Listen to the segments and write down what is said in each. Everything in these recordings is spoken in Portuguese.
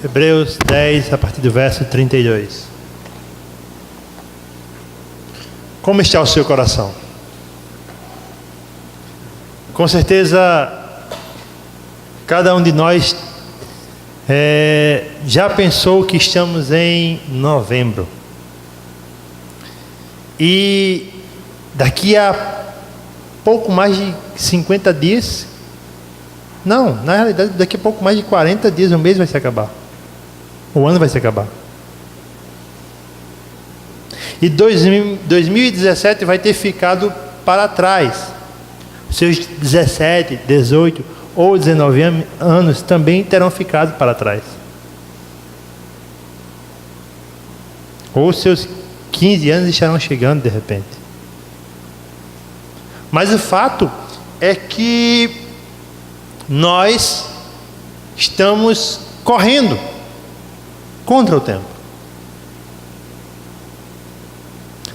Hebreus 10, a partir do verso 32. Como está o seu coração? Com certeza, cada um de nós já pensou que estamos em novembro. E daqui a pouco mais de 50 dias, não, na realidade daqui a pouco mais de 40 dias o mês vai se acabar. O ano vai se acabar. E 2017 vai ter ficado para trás. Seus 17, 18 ou 19 anos também terão ficado para trás. Ou seus 15 anos estarão chegando de repente. Mas o fato é que nós estamos correndo contra o tempo.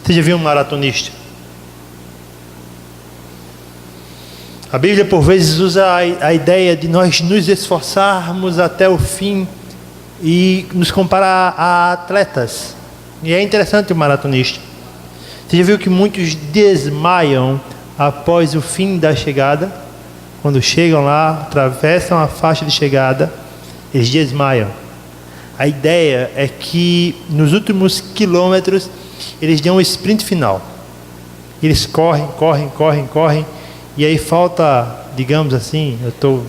Você já viu um maratonista? A Bíblia por vezes usa a ideia de nós nos esforçarmos até o fim e nos comparar a atletas. E é interessante o maratonista. Você já viu que muitos desmaiam após o fim da chegada? Quando chegam lá, atravessam a faixa de chegada, eles desmaiam. A ideia é que nos últimos quilômetros eles dão um sprint final. Eles correm, e aí falta, digamos assim, eu estou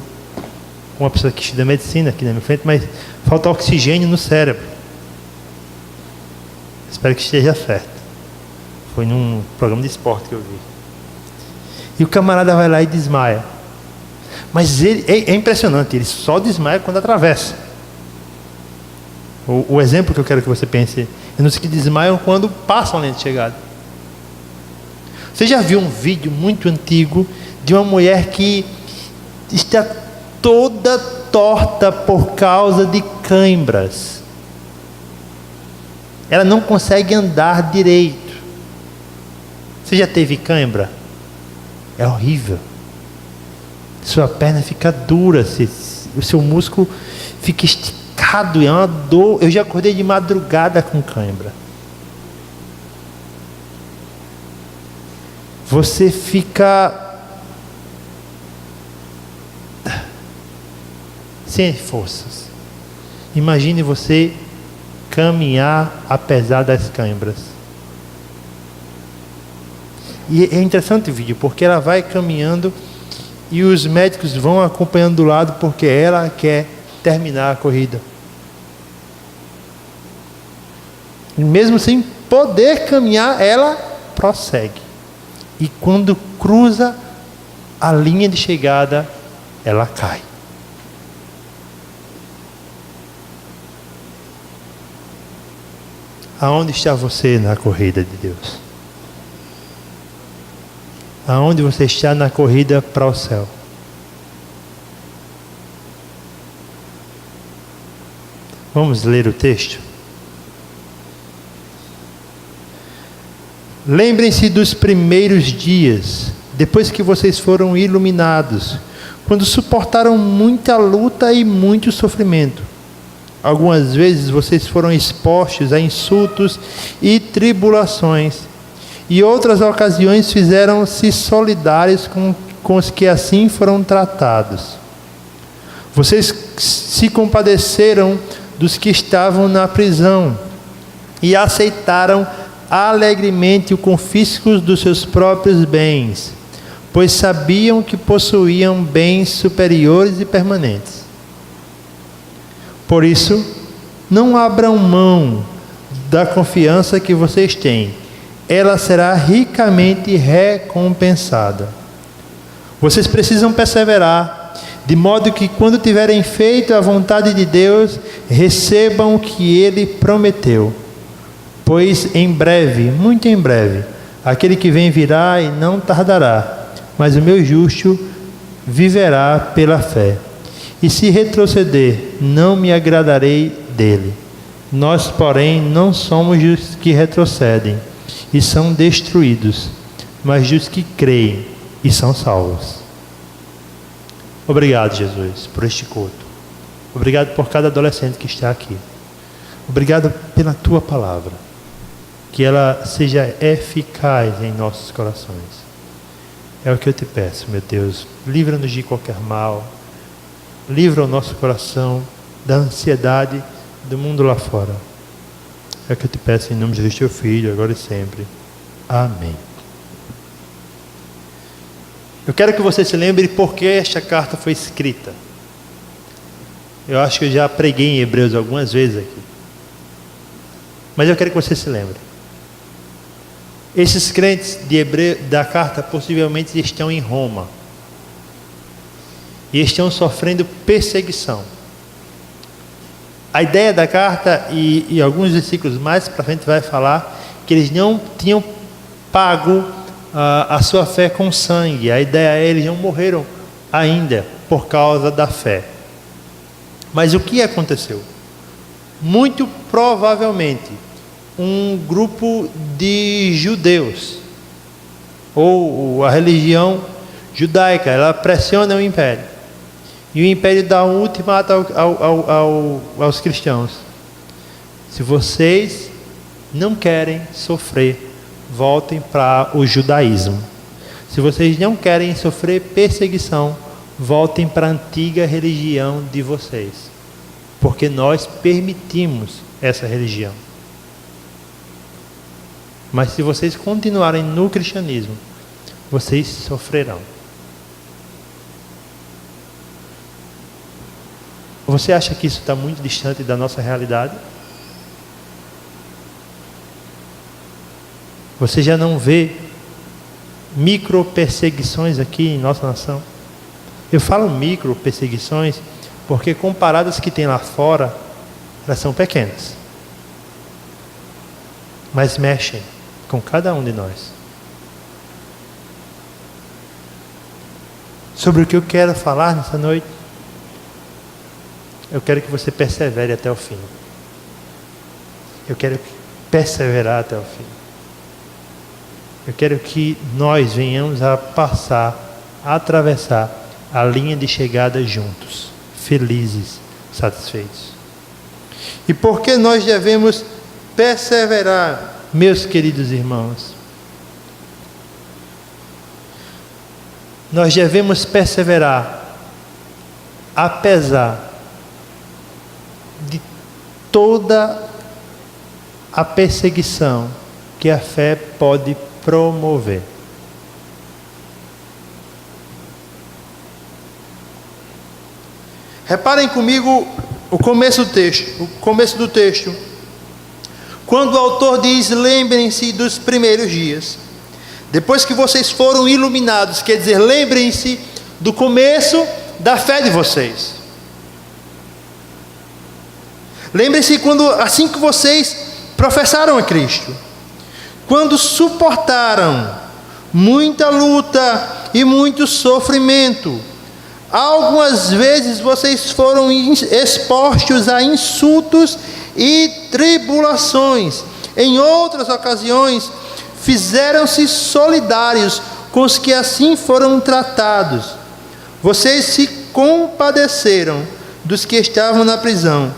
com uma pessoa que estuda medicina aqui na minha frente, mas falta oxigênio no cérebro. Espero que esteja certo. Foi num programa de esporte que eu vi. E o camarada vai lá e desmaia. Mas ele, é impressionante, ele só desmaia quando atravessa. O exemplo que eu quero que você pense é nos que desmaiam quando passam a linha de chegada. Você já viu um vídeo muito antigo de uma mulher que está toda torta por causa de cãibras? Ela não consegue andar direito. Você já teve cãibra? É horrível. Sua perna fica dura, o seu músculo fica esticado, é uma dor. Eu já acordei de madrugada com cãibra. Você fica sem forças. Imagine você caminhar apesar das cãibras. E é interessante o vídeo, porque ela vai caminhando e os médicos vão acompanhando do lado, porque ela quer terminar a corrida. E mesmo sem poder caminhar, ela prossegue. E quando cruza a linha de chegada, ela cai. Aonde está você na corrida de Deus? Aonde você está na corrida para o céu? Vamos ler o texto? Lembrem-se dos primeiros dias, depois que vocês foram iluminados, quando suportaram muita luta e muito sofrimento. Algumas vezes vocês foram expostos a insultos e tribulações, e outras ocasiões fizeram-se solidários com os que assim foram tratados. Vocês se compadeceram dos que estavam na prisão e aceitaram alegremente o confisco dos seus próprios bens, pois sabiam que possuíam bens superiores e permanentes. Por isso, não abram mão da confiança que vocês têm. Ela será ricamente recompensada. Vocês precisam perseverar, de modo que quando tiverem feito a vontade de Deus, recebam o que Ele prometeu. Pois em breve, muito em breve, aquele que vem virá e não tardará, mas o meu justo viverá pela fé. E se retroceder, não me agradarei dele. Nós, porém, não somos dos que retrocedem e são destruídos, mas dos que creem e são salvos. Obrigado, Jesus, por este culto. Obrigado por cada adolescente que está aqui. Obrigado pela tua palavra. Que ela seja eficaz em nossos corações. É o que eu te peço, meu Deus. Livra-nos de qualquer mal. Livra o nosso coração da ansiedade do mundo lá fora. É o que eu te peço em nome de teu Filho, agora e sempre. Amém. Eu quero que você se lembre por que esta carta foi escrita. Eu acho que eu já preguei em Hebreus algumas vezes aqui. Mas eu quero que você se lembre. Esses crentes da carta possivelmente estão em Roma. E estão sofrendo perseguição. A ideia da carta, e alguns versículos mais para frente vai falar, que eles não tinham pago a sua fé com sangue. A ideia é que eles não morreram ainda por causa da fé. Mas o que aconteceu? Muito provavelmente, um grupo de judeus, ou a religião judaica, ela pressiona o império. E o império dá um ultimato aos cristãos. Se vocês não querem sofrer, voltem para o judaísmo. Se vocês não querem sofrer perseguição, voltem para a antiga religião de vocês. Porque nós permitimos essa religião. Mas se vocês continuarem no cristianismo, vocês sofrerão. Você acha que isso está muito distante da nossa realidade? Você já não vê micro perseguições aqui em nossa nação? Eu falo micro perseguições porque comparadas que tem lá fora, elas são pequenas. Mas mexem com cada um de nós. Sobre o que eu quero falar nessa noite, eu quero que você persevere até o fim. Eu quero perseverar até o fim. Eu quero que nós venhamos a atravessar a linha de chegada juntos, felizes, satisfeitos. E por que nós devemos perseverar, meus queridos irmãos? Nós devemos perseverar, apesar de toda a perseguição que a fé pode promover. Reparem comigo o começo do texto. Quando o autor diz: lembrem-se dos primeiros dias. Depois que vocês foram iluminados, quer dizer, lembrem-se do começo da fé de vocês. Lembrem-se assim que vocês professaram a Cristo. Quando suportaram muita luta e muito sofrimento. Algumas vezes vocês foram expostos a insultos e tribulações. Em outras ocasiões, fizeram-se solidários com os que assim foram tratados. Vocês se compadeceram dos que estavam na prisão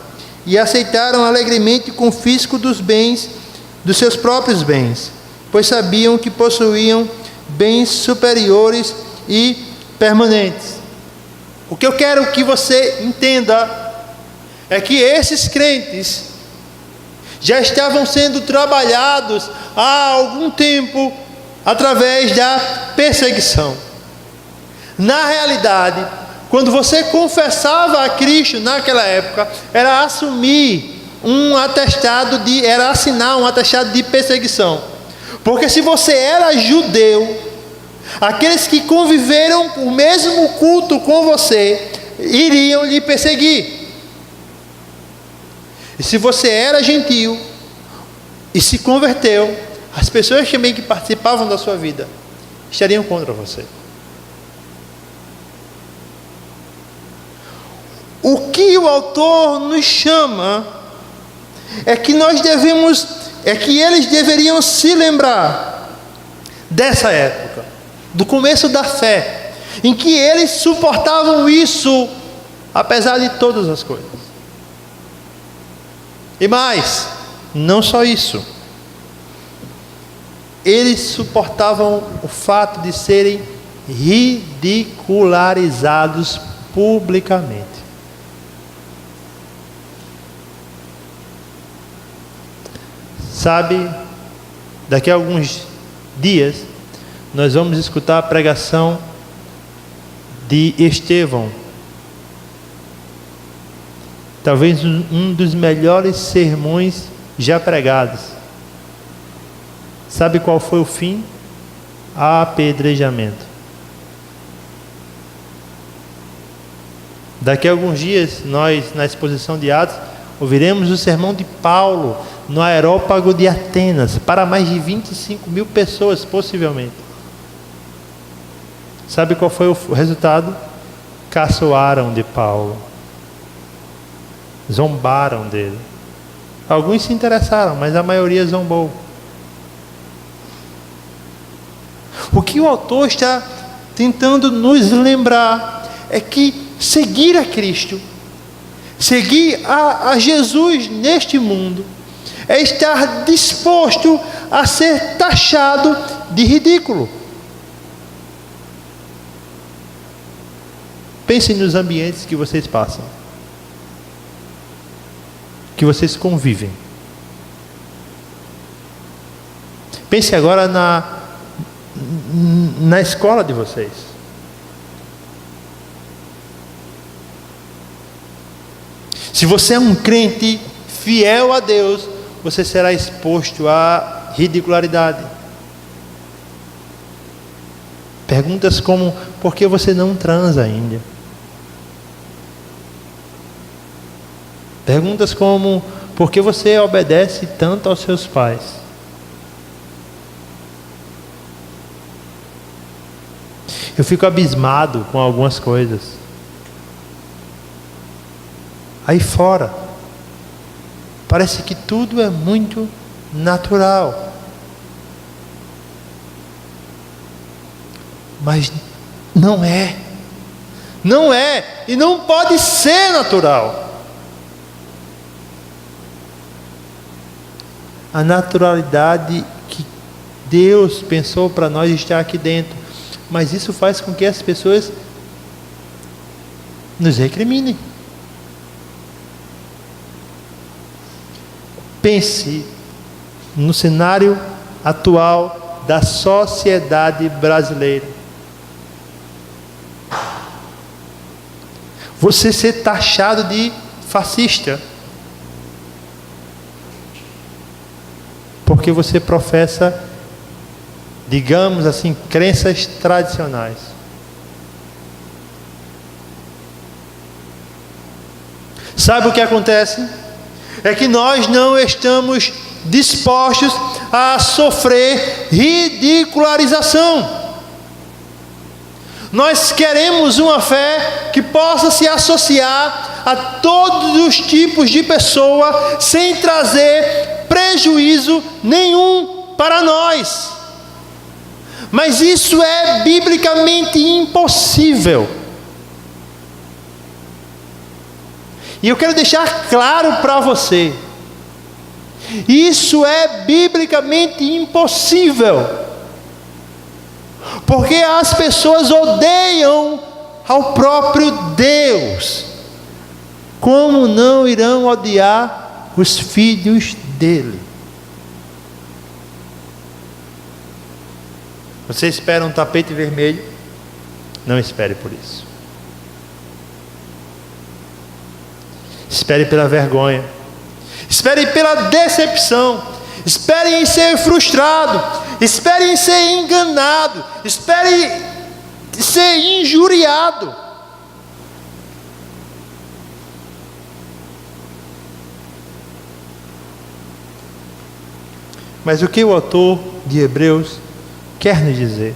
e aceitaram alegremente o confisco dos bens, dos seus próprios bens, pois sabiam que possuíam bens superiores e permanentes. O que eu quero que você entenda é que esses crentes já estavam sendo trabalhados há algum tempo através da perseguição. Na realidade, quando você confessava a Cristo naquela época, era assinar um atestado de perseguição. Porque se você era judeu, aqueles que conviveram o mesmo culto com você iriam lhe perseguir. E se você era gentio e se converteu, as pessoas também que participavam da sua vida estariam contra você. O que o autor nos chama é que eles deveriam se lembrar dessa época, do começo da fé, em que eles suportavam isso apesar de todas as coisas. E mais, não só isso. Eles suportavam o fato de serem ridicularizados publicamente. Sabe, daqui a alguns dias, nós vamos escutar a pregação de Estevão. Talvez um dos melhores sermões já pregados. Sabe qual foi o fim? Apedrejamento. Daqui a alguns dias, nós, na exposição de Atos, ouviremos o sermão de Paulo no Areópago de Atenas, para mais de 25 mil pessoas, possivelmente. Sabe qual foi o resultado? Caçoaram de Paulo. Zombaram dele. Alguns se interessaram, mas a maioria zombou. O que o autor está tentando nos lembrar é que seguir a Cristo, seguir a Jesus neste mundo, é estar disposto a ser taxado de ridículo. Pensem nos ambientes que vocês passam, que vocês convivem. Pense agora na escola de vocês. Se você é um crente fiel a Deus, você será exposto à ridicularidade. Perguntas como: por que você não transa ainda? Perguntas como: por que você obedece tanto aos seus pais? Eu fico abismado com algumas coisas. Aí fora, parece que tudo é muito natural. Mas não é. Não é e não pode ser natural. A naturalidade que Deus pensou para nós está aqui dentro. Mas isso faz com que as pessoas nos recriminem. Pense no cenário atual da sociedade brasileira. Você ser taxado de fascista porque você professa, digamos assim, crenças tradicionais. Sabe o que acontece? É que nós não estamos dispostos a sofrer ridicularização. Nós queremos uma fé que possa se associar a todos os tipos de pessoa sem trazer prejuízo nenhum para nós. Mas isso é biblicamente impossível. E eu quero deixar claro para você: isso é biblicamente impossível. Porque as pessoas odeiam ao próprio Deus. Como não irão odiar os filhos dele? Você espera um tapete vermelho? Não espere por isso. Espere pela vergonha. Espere pela decepção. Espere em ser frustrado. Espere em ser enganado. Espere em ser injuriado. Mas o que o autor de Hebreus quer nos dizer?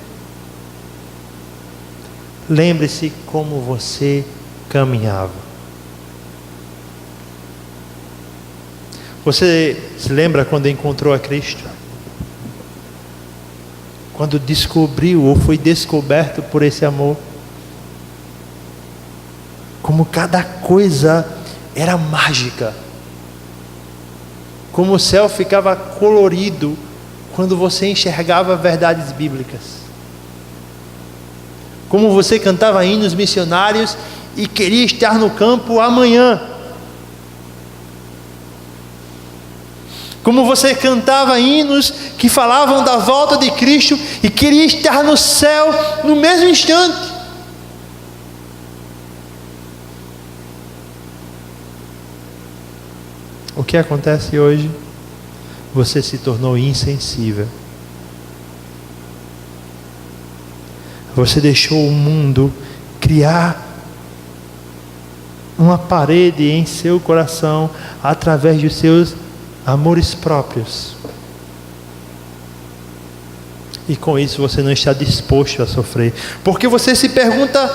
Lembre-se como você caminhava. Você se lembra quando encontrou a Cristo? Quando descobriu ou foi descoberto por esse amor? Como como cada coisa era mágica, como o céu ficava colorido quando você enxergava verdades bíblicas, como você cantava hinos missionários e queria estar no campo amanhã, como você cantava hinos que falavam da volta de Cristo e queria estar no céu no mesmo instante. O que acontece hoje? Você se tornou insensível. Você deixou o mundo criar uma parede em seu coração através dos seus amores próprios. E com isso você não está disposto a sofrer. Porque você se pergunta: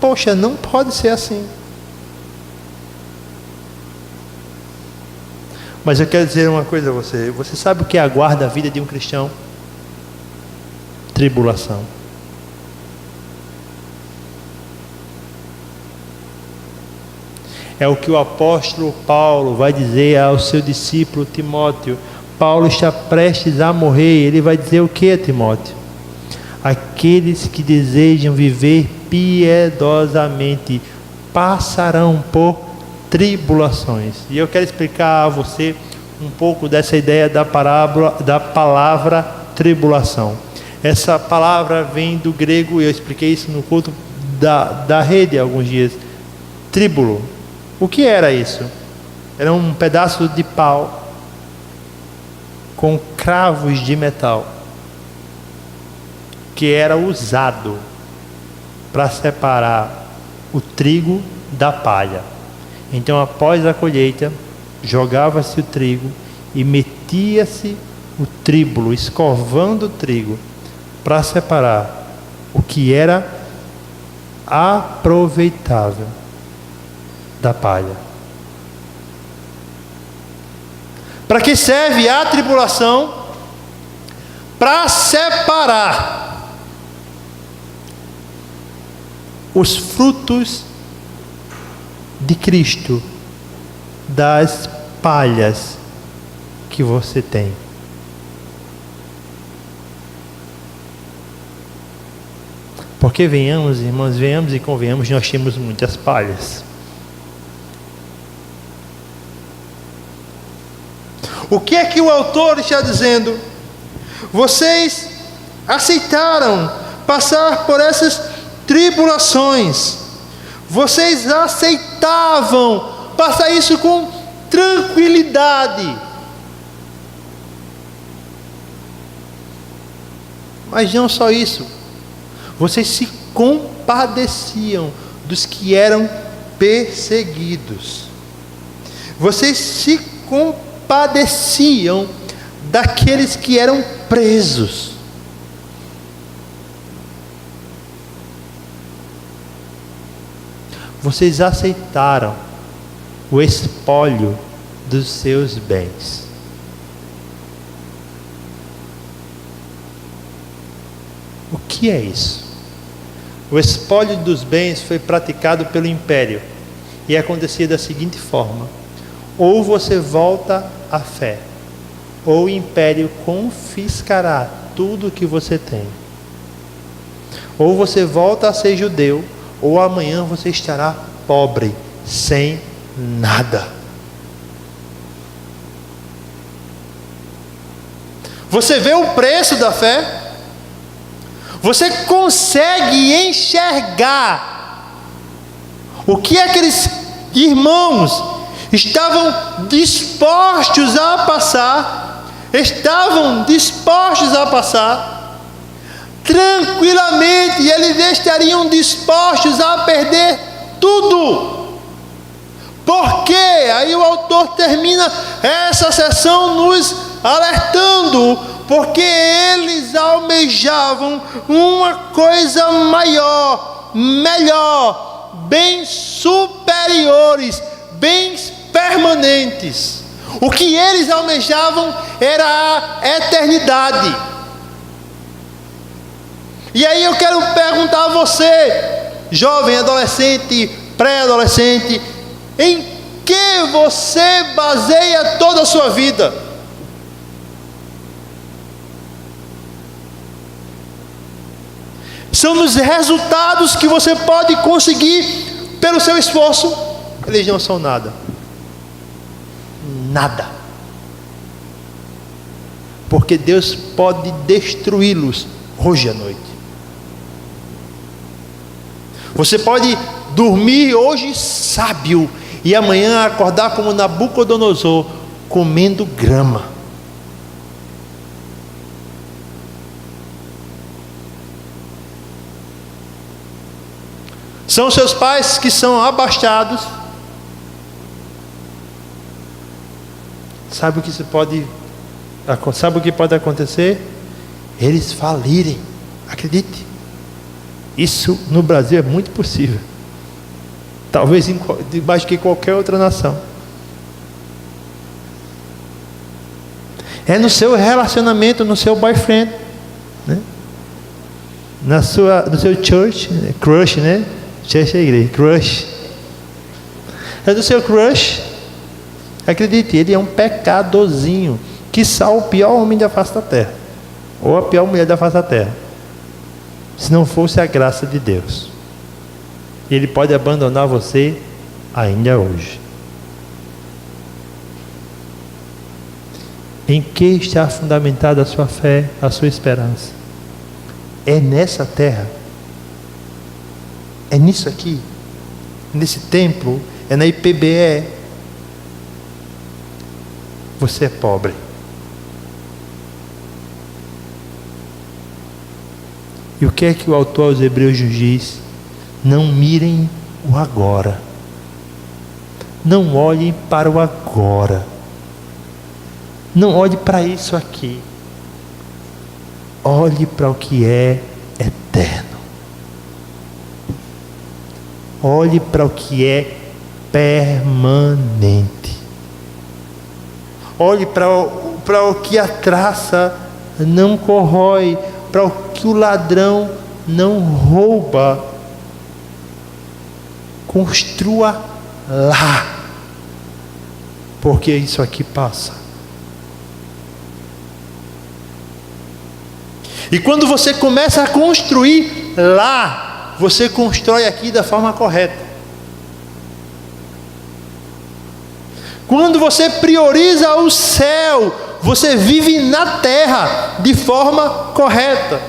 poxa, não pode ser assim. Mas eu quero dizer uma coisa a você. Você sabe o que aguarda a vida de um cristão? Tribulação. É o que o apóstolo Paulo vai dizer ao seu discípulo Timóteo. Paulo está prestes a morrer. Ele vai dizer o que a Timóteo? Aqueles que desejam viver piedosamente passarão por tribulações. E eu quero explicar a você um pouco dessa ideia da palavra tribulação. Essa palavra vem do grego, eu expliquei isso no culto da rede há alguns dias. Tríbulo. O que era isso? Era um pedaço de pau com cravos de metal que era usado para separar o trigo da palha. Então, após a colheita, jogava-se o trigo e metia-se o tríbulo, escovando o trigo, para separar o que era aproveitável da palha. Para que serve a tribulação? Para separar os frutos de Cristo das palhas que você tem. Porque venhamos, irmãos, venhamos e convenhamos, nós temos muitas palhas. O que é que o autor está dizendo? Vocês aceitaram passar por essas tribulações. Vocês aceitavam passar isso com tranquilidade. Mas não só isso. Vocês se compadeciam dos que eram perseguidos. Vocês se compadeciam daqueles que eram presos. Vocês aceitaram o espólio dos seus bens. O que é isso? O espólio dos bens foi praticado pelo império e acontecia da seguinte forma: ou você volta à fé, ou o império confiscará tudo o que você tem. Ou você volta a ser judeu, ou amanhã você estará pobre, sem nada. Você vê o preço da fé? Você consegue enxergar o que aqueles irmãos estavam dispostos a passar? Estavam dispostos a passar tranquilamente, e eles estariam dispostos a perder tudo. Porque aí o autor termina essa sessão nos alertando, porque eles almejavam uma coisa maior, melhor, bens superiores, bens permanentes. O que eles almejavam era a eternidade. E aí eu quero perguntar a você, jovem, adolescente, pré-adolescente, em que você baseia toda a sua vida? São os resultados que você pode conseguir pelo seu esforço. Eles não são nada. Nada. Porque Deus pode destruí-los hoje à noite. Você pode dormir hoje sábio e amanhã acordar como Nabucodonosor, comendo grama. São seus pais que são abastados. Sabe o que pode acontecer? Eles falirem. Acredite. Isso no Brasil é muito possível. Talvez mais que qualquer outra nação. É no seu relacionamento, no seu boyfriend, né? No seu church, crush, né? Church é igreja, crush. É do seu crush. Acredite, ele é um pecadorzinho, quiçá o pior homem da face da terra, ou a pior mulher da face da terra, se não fosse a graça de Deus. Ele pode abandonar você ainda hoje. Em que está fundamentada a sua fé, a sua esperança? É nessa terra? É nisso aqui? Nesse templo? É na IPBE? Você é pobre. E o que é que o autor aos Hebreus diz? Não mirem o agora. Não olhem para o agora. Não olhe para isso aqui. Olhe para o que é eterno. Olhe para o que é permanente. Olhe para o que a traça não corrói, para o que o ladrão não rouba. Construa lá, porque isso aqui passa. E quando você começa a construir lá, você constrói aqui da forma correta. Quando você prioriza o céu, você vive na terra de forma correta.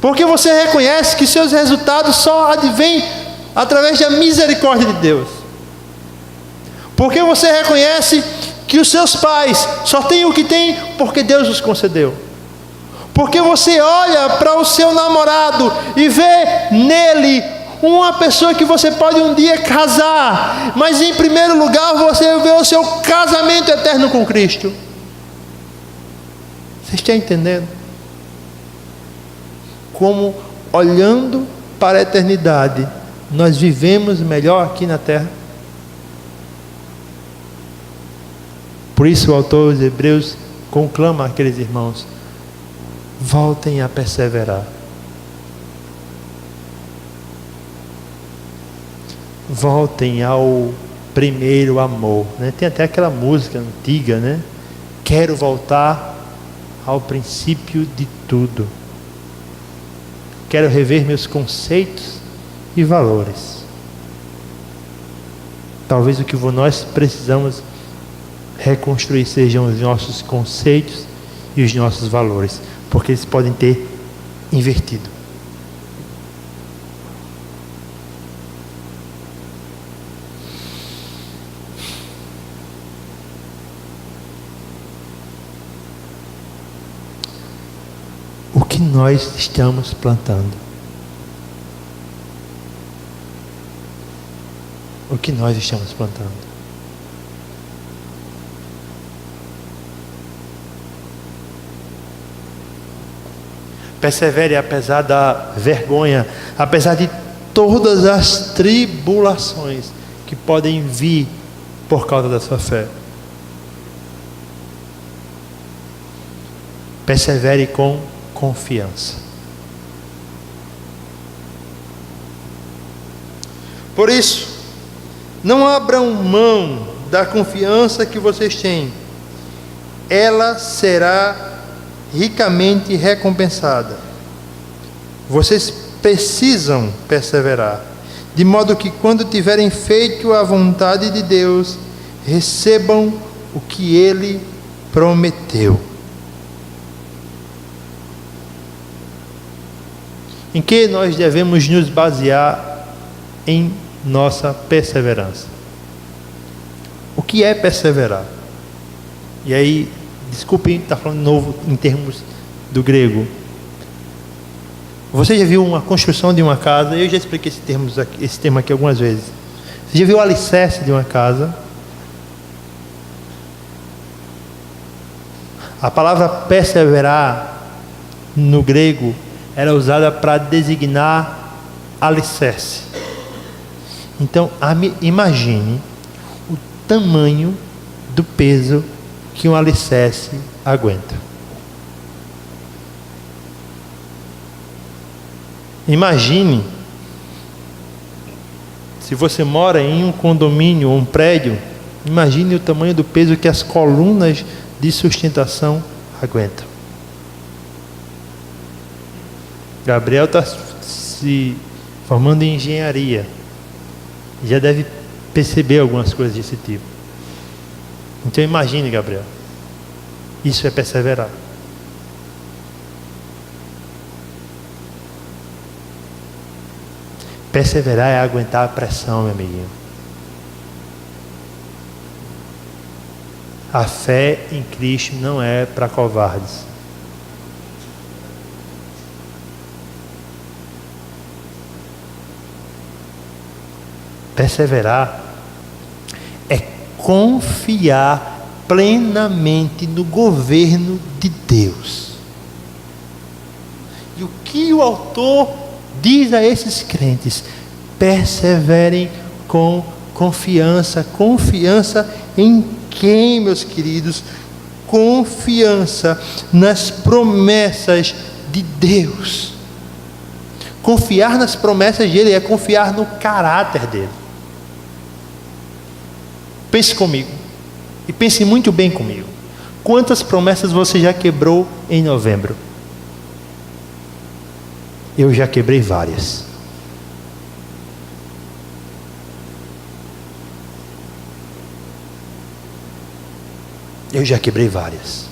Porque você reconhece que seus resultados só advêm através da misericórdia de Deus. Porque você reconhece que os seus pais só têm o que têm porque Deus os concedeu. Porque você olha para o seu namorado e vê nele uma pessoa que você pode um dia casar, mas em primeiro lugar você vê o seu casamento eterno com Cristo. Você está entendendo? Como olhando para a eternidade, nós vivemos melhor aqui na terra. Por isso o autor dos Hebreus conclama aqueles irmãos: voltem a perseverar. Voltem ao primeiro amor, né? Tem até aquela música antiga, né? Quero voltar ao princípio de tudo. Quero rever meus conceitos e valores. Talvez o que nós precisamos reconstruir sejam os nossos conceitos e os nossos valores, porque eles podem ter invertido. O que nós estamos plantando? O que nós estamos plantando? Persevere apesar da vergonha, apesar de todas as tribulações que podem vir por causa da sua fé. Persevere com confiança. Por isso, Não abram mão da confiança que vocês têm. Ela será ricamente recompensada. Vocês precisam perseverar, de modo que quando tiverem feito a vontade de Deus, recebam o que Ele prometeu. Em que nós devemos nos basear em nossa perseverança? O que é perseverar? E aí, desculpem, está falando de novo em termos do grego. Você já viu uma construção de uma casa? Eu já expliquei esse termo aqui algumas vezes. Você já viu o alicerce de uma casa? A palavra perseverar no grego era usada para designar alicerce. Então, imagine o tamanho do peso que um alicerce aguenta. Imagine se você mora em um condomínio ou um prédio, imagine o tamanho do peso que as colunas de sustentação aguentam. Gabriel está se formando em engenharia, já deve perceber algumas coisas desse tipo. Então imagine, Gabriel, isso é perseverar. Perseverar é aguentar a pressão, meu amiguinho. A fé em Cristo não é para covardes. Perseverar é confiar plenamente no governo de Deus. E o que o autor diz a esses crentes? Perseverem com confiança. Confiança em quem, meus queridos? Confiança nas promessas de Deus. Confiar nas promessas dele é confiar no caráter dele. Pense comigo, e pense muito bem comigo. Quantas promessas você já quebrou em novembro? Eu já quebrei várias. Eu já quebrei várias.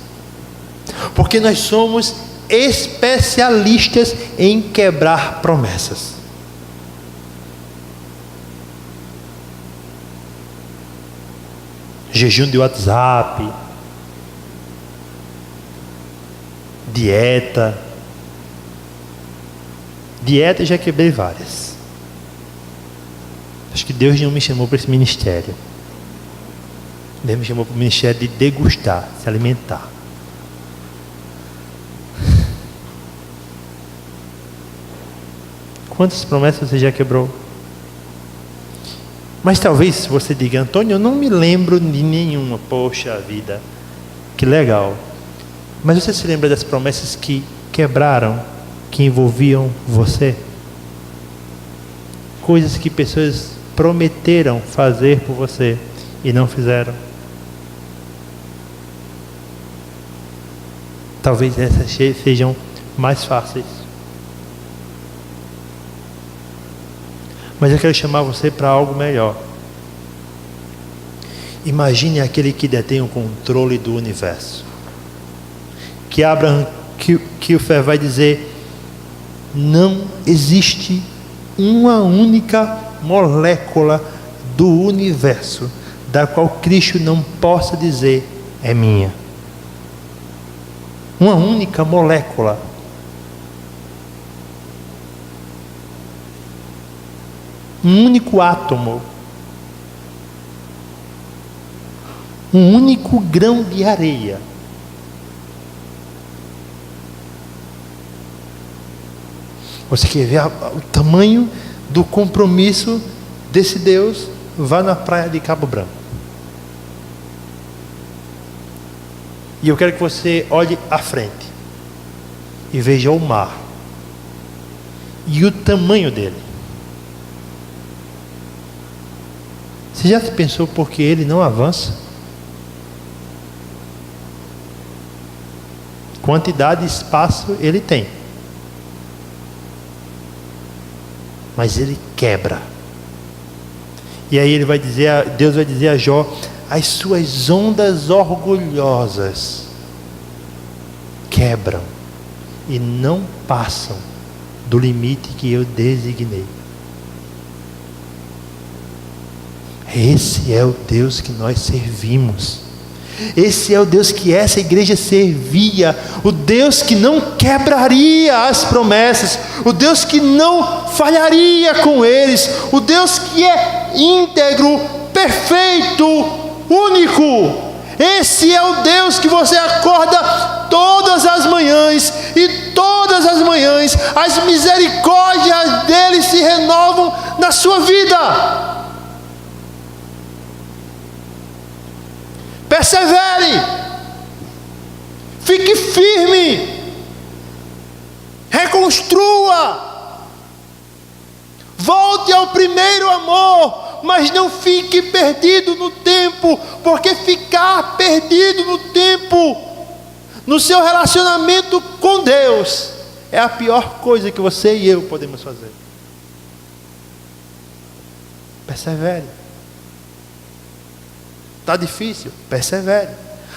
Porque nós somos especialistas em quebrar promessas. Jejum de WhatsApp, dieta já quebrei várias. Acho que Deus não me chamou para esse ministério. Deus me chamou para o ministério de degustar, se alimentar. Quantas promessas você já quebrou? Mas talvez você diga: Antônio, eu não me lembro de nenhuma. Poxa vida, que legal. Mas você se lembra das promessas que quebraram, que envolviam você? Coisas que pessoas prometeram fazer por você e não fizeram. Talvez essas sejam mais fáceis. Mas eu quero chamar você para algo melhor. Imagine aquele que detém o controle do universo. Que Abraham, que o Fé vai dizer: não existe uma única molécula do universo da qual Cristo não possa dizer é minha. Uma única molécula. Um único átomo. Um único grão de areia. Você quer ver o tamanho do compromisso desse Deus? Vá na praia de Cabo Branco. E eu quero que você olhe à frente e veja o mar e o tamanho dele. Você já pensou por que ele não avança? Quantidade e espaço ele tem, mas ele quebra. E aí ele vai dizer, Deus vai dizer a Jó: as suas ondas orgulhosas quebram e não passam do limite que eu designei. Esse é o Deus que nós servimos. Esse é o Deus que essa igreja servia. O Deus que não quebraria as promessas. O Deus que não falharia com eles. O Deus que é íntegro, perfeito, único. Esse é o Deus que você acorda todas as manhãs, e todas as manhãs as misericórdias dele se renovam na sua vida. Persevere, fique firme, reconstrua, volte ao primeiro amor, mas não fique perdido no tempo, porque ficar perdido no tempo, no seu relacionamento com Deus, é a pior coisa que você e eu podemos fazer. Persevere. Está difícil? Persevere.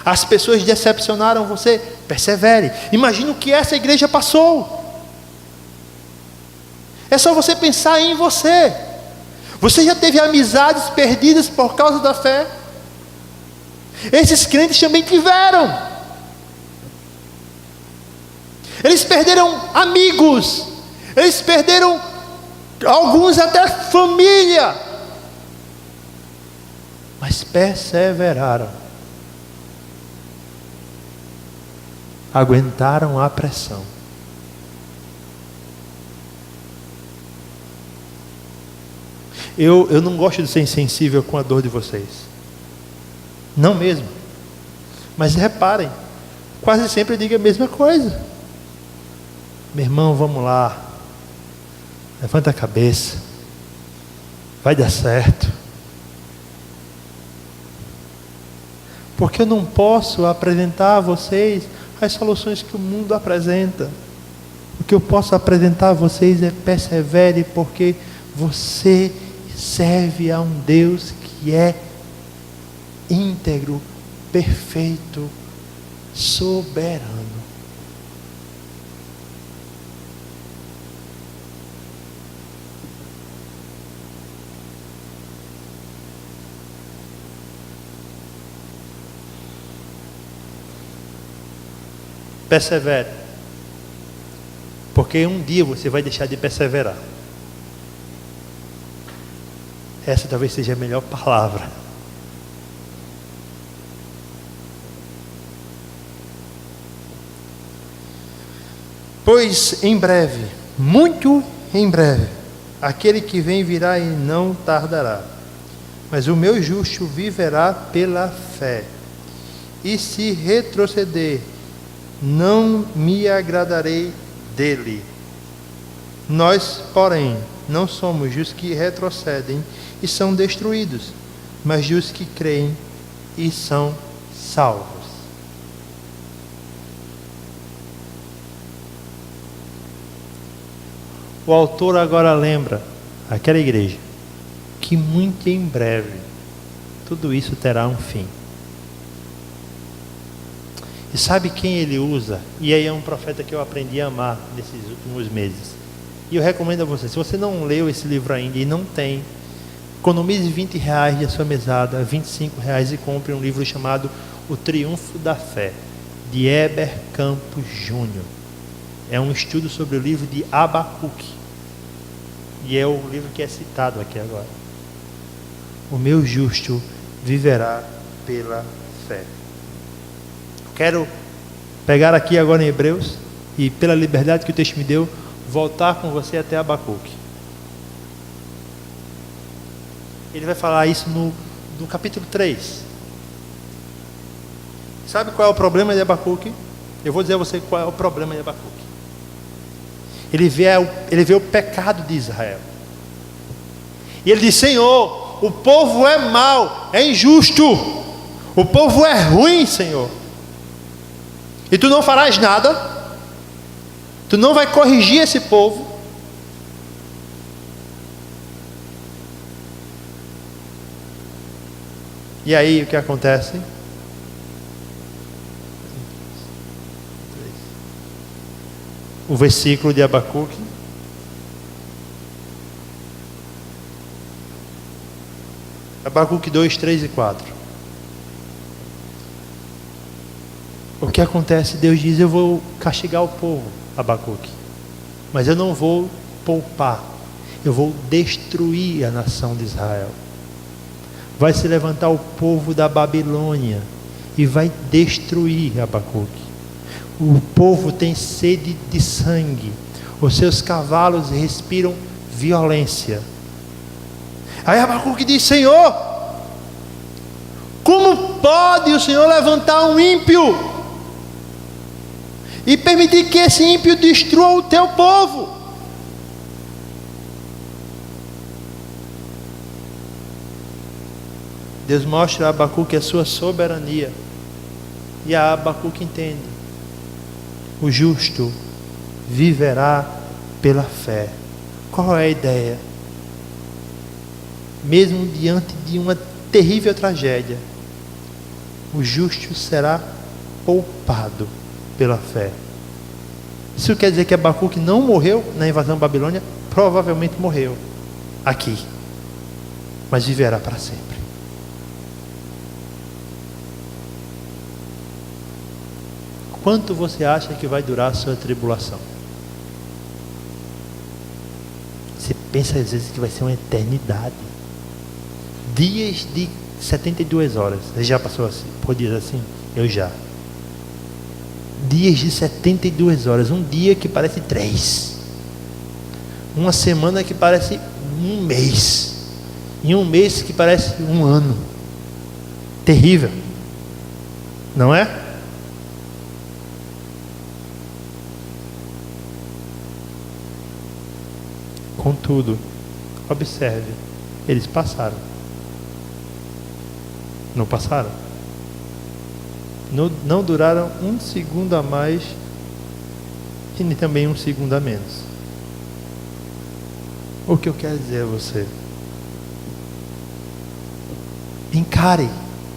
As pessoas decepcionaram você? Persevere. Imagina o que essa igreja passou. É só você pensar em você. Você já teve amizades perdidas por causa da fé? Esses crentes também tiveram. Eles perderam amigos. Eles perderam, alguns até família. Mas perseveraram, aguentaram a pressão. Eu não gosto de ser insensível com a dor de vocês, não mesmo. Mas reparem, quase sempre eu digo a mesma coisa: meu irmão, vamos lá, levanta a cabeça, vai dar certo. Porque eu não posso apresentar a vocês as soluções que o mundo apresenta. O que eu posso apresentar a vocês é: persevere, porque você serve a um Deus que é íntegro, perfeito, soberano. Persevere, porque um dia você vai deixar de perseverar. Essa talvez seja a melhor palavra. Pois em breve, muito em breve, aquele que vem virá e não tardará. Mas o meu justo viverá pela fé. E se retroceder, não me agradarei dele. Nós, porém, não somos dos que retrocedem e são destruídos, mas dos que creem e são salvos. O autor agora lembra aquela igreja que muito em breve tudo isso terá um fim. E sabe quem ele usa? E aí é um profeta que eu aprendi a amar nesses últimos meses. E eu recomendo a você, se você não leu esse livro ainda e não tem, economize R$20 da sua mesada, R$25 e compre um livro chamado O Triunfo da Fé, de Heber Campos Júnior. É um estudo sobre o livro de Abacuque. E é o livro que é citado aqui agora. O meu justo viverá pela fé. Quero pegar aqui agora em Hebreus e, pela liberdade que o texto me deu, voltar com você até Abacuque. Ele vai falar isso no capítulo 3. Sabe qual é o problema de Abacuque? Eu vou dizer a você qual é o problema de Abacuque. Ele vê o pecado de Israel. E ele diz: Senhor, Senhor, o povo é mau, é injusto, o povo é ruim, Senhor. E tu não farás nada, tu não vai corrigir esse povo. E aí o que acontece? O versículo de Abacuque. Abacuque 2, 3 e 4. O que acontece? Deus diz: eu vou castigar o povo, Abacuque, mas eu não vou poupar, eu vou destruir a nação de Israel. Vai se levantar o povo da Babilônia e vai destruir, Abacuque. O povo tem sede de sangue, os seus cavalos respiram violência. Aí Abacuque diz: Senhor, como pode o Senhor levantar um ímpio e permitir que esse ímpio destrua o teu povo? Deus mostra a Abacuque a sua soberania, e a Abacuque entende: o justo viverá pela fé. Qual é a ideia? Mesmo diante de uma terrível tragédia, o justo será poupado pela fé. Isso quer dizer que Abacuque não morreu na invasão babilônia? Provavelmente morreu aqui, mas viverá para sempre. Quanto você acha que vai durar a sua tribulação? Você pensa às vezes que vai ser uma eternidade. Dias de 72 horas. Você já passou assim, por dias assim? Eu já. Dias de 72 horas. Um dia que parece 3. Uma semana que parece um mês. E um mês que parece um ano. Terrível. Não é? Contudo, observe, eles passaram. Não passaram? Não duraram um segundo a mais e nem também um segundo a menos. O que eu quero dizer a você? Encare,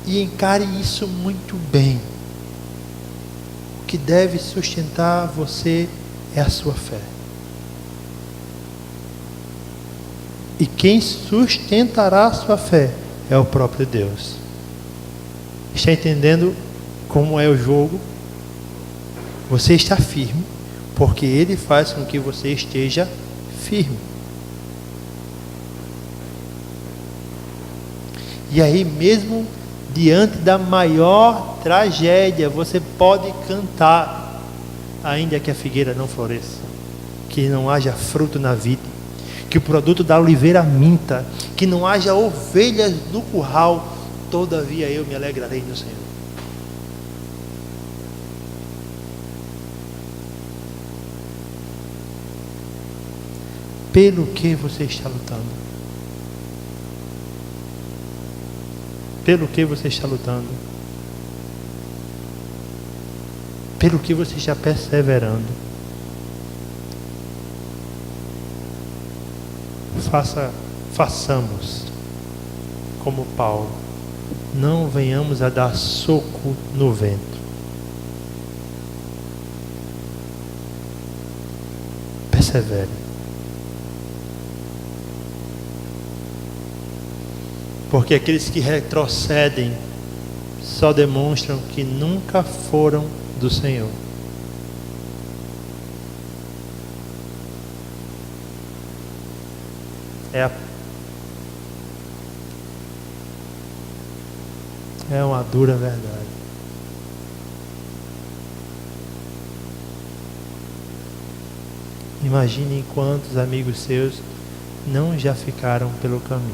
e encare isso muito bem. O que deve sustentar você é a sua fé. E quem sustentará a sua fé é o próprio Deus. Está entendendo como é o jogo? Você está firme, porque Ele faz com que você esteja firme. E aí, mesmo diante da maior tragédia, você pode cantar, ainda que a figueira não floresça, que não haja fruto na vide, que o produto da oliveira minta, que não haja ovelhas no curral, todavia eu me alegrarei no Senhor. Pelo que você está lutando? Pelo que você está lutando? Pelo que você está perseverando? Façamos como Paulo, não venhamos a dar soco no vento. Persevere. Porque aqueles que retrocedem só demonstram que nunca foram do Senhor. É uma dura verdade. Imagine quantos amigos seus não já ficaram pelo caminho,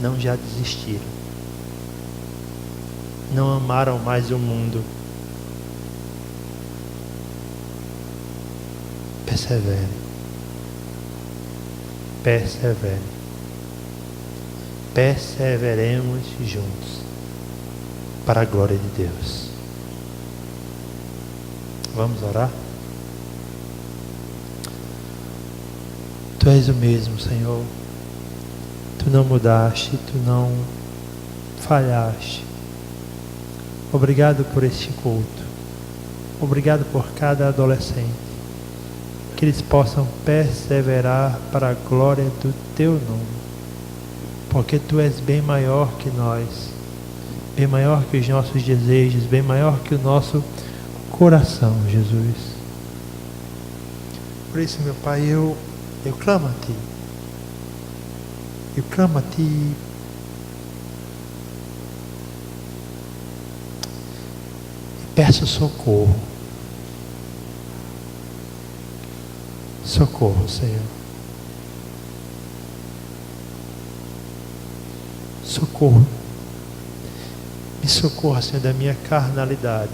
não já desistiram, não amaram mais o mundo. Persevere. persevere. Perseveremos juntos, para a glória de Deus. Vamos orar? Tu és o mesmo, Senhor. Tu não mudaste, Tu não falhaste. Obrigado por este culto. Obrigado por cada adolescente. Que eles possam perseverar para a glória do Teu nome. Porque Tu és bem maior que nós. Bem maior que os nossos desejos. Bem maior que o nosso coração, Jesus. Por isso, meu Pai, eu clamo a Ti. Eu clamo a Ti. E peço socorro. Socorro, Senhor. Socorro. Me socorra, Senhor, da minha carnalidade,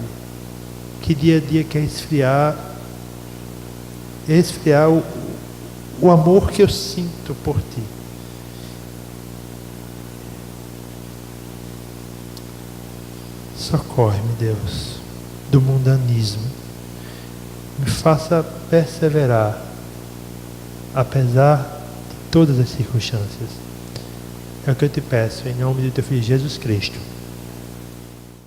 que dia a dia quer esfriar o amor que eu sinto por Ti. Socorre-me, Deus, do mundanismo. Me faça perseverar, apesar de todas as circunstâncias. É o que eu te peço, em nome de Teu Filho Jesus Cristo.